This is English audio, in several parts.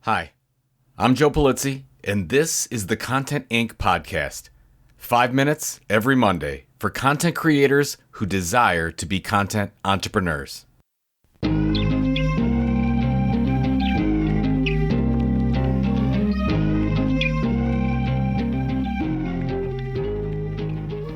Hi, I'm Joe Polizzi, and this is the Content Inc. podcast. 5 minutes every Monday for content creators who desire to be content entrepreneurs.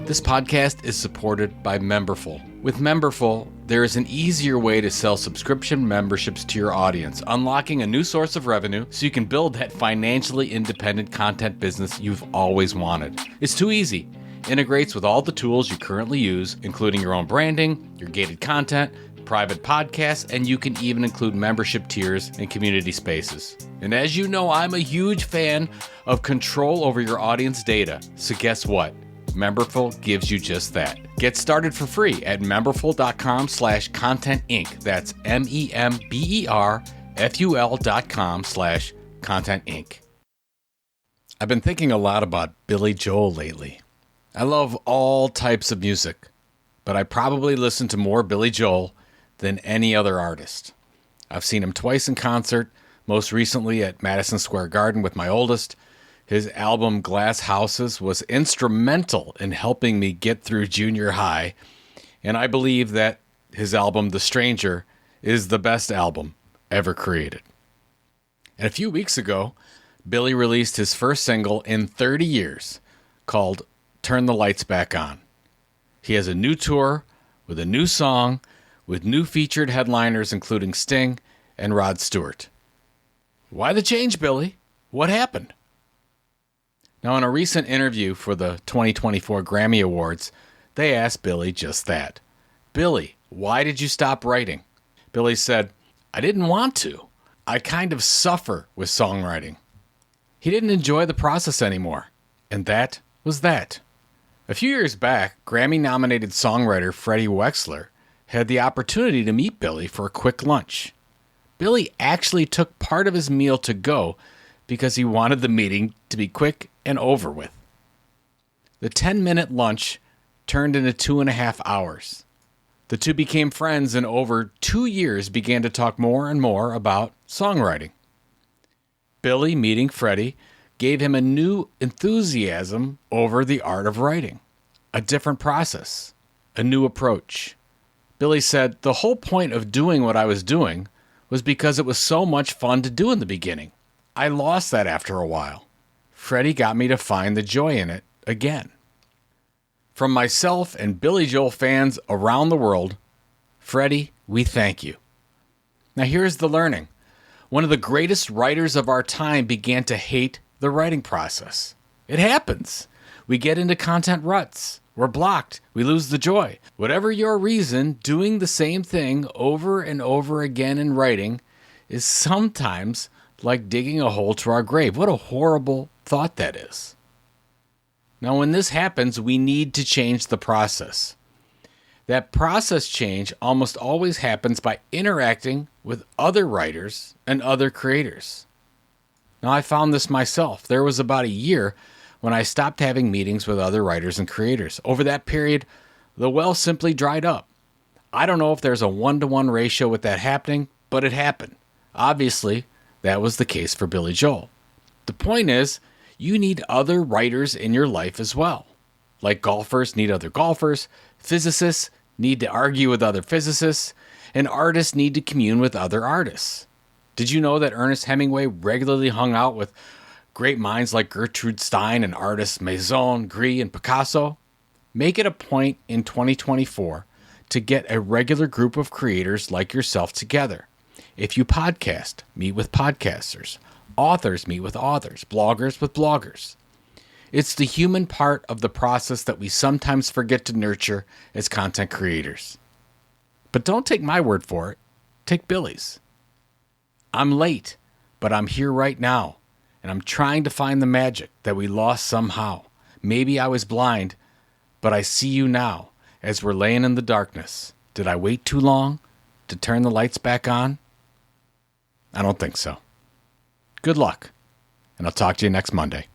This podcast is supported by Memberful. With Memberful, there is an easier way to sell subscription memberships to your audience, unlocking a new source of revenue so you can build that financially independent content business you've always wanted. It's too easy. Integrates with all the tools you currently use, including your own branding, your gated content, private podcasts, and you can even include membership tiers and community spaces. And as you know, I'm a huge fan of control over your audience data. So guess what? Memberful gives you just that. Get started for free at memberful.com/contentinc. That's memberful.com/contentinc. I've been thinking a lot about Billy Joel lately. I love all types of music, but I probably listen to more Billy Joel than any other artist. I've seen him twice in concert, most recently at Madison Square Garden with my oldest. His album Glass Houses was instrumental in helping me get through junior high, and I believe that his album The Stranger is the best album ever created. And a few weeks ago, Billy released his first single in 30 years called Turn the Lights Back On. He has a new tour with a new song with new featured headliners including Sting and Rod Stewart. Why the change, Billy? What happened? Now, in a recent interview for the 2024 Grammy Awards, they asked Billy just that. Billy, why did you stop writing? Billy said, I didn't want to. I kind of suffer with songwriting. He didn't enjoy the process anymore. And that was that. A few years back, Grammy-nominated songwriter Freddie Wexler had the opportunity to meet Billy for a quick lunch. Billy actually took part of his meal to go because he wanted the meeting to be quick and over with. The 10-minute lunch turned into 2.5 hours. The two became friends and over 2 years began to talk more and more about songwriting. Billy meeting Freddie gave him a new enthusiasm over the art of writing, a different process, a new approach. Billy said, the whole point of doing what I was doing was because it was so much fun to do in the beginning. I lost that after a while. Freddie got me to find the joy in it again. From myself and Billy Joel fans around the world, Freddie, we thank you. Now here's the learning. One of the greatest writers of our time began to hate the writing process. It happens. We get into content ruts. We're blocked. We lose the joy. Whatever your reason, doing the same thing over and over again in writing is sometimes like digging a hole to our grave. What a horrible thought that is. Now, when this happens, we need to change the process. That process change almost always happens by interacting with other writers and other creators. Now, I found this myself. There was about a year when I stopped having meetings with other writers and creators. Over that period, the well simply dried up. I don't know if there's a 1-to-1 ratio with that happening, but it happened. Obviously, that was the case for Billy Joel. The point is, you need other writers in your life as well. Like golfers need other golfers, physicists need to argue with other physicists, and artists need to commune with other artists. Did you know that Ernest Hemingway regularly hung out with great minds like Gertrude Stein and artists Maison, Gris, and Picasso? Make it a point in 2024 to get a regular group of creators like yourself together. If you podcast, meet with podcasters. Authors meet with authors. Bloggers with bloggers. It's the human part of the process that we sometimes forget to nurture as content creators. But don't take my word for it. Take Billy's. I'm late, but I'm here right now, and I'm trying to find the magic that we lost somehow. Maybe I was blind, but I see you now as we're laying in the darkness. Did I wait too long to turn the lights back on? I don't think so. Good luck, and I'll talk to you next Monday.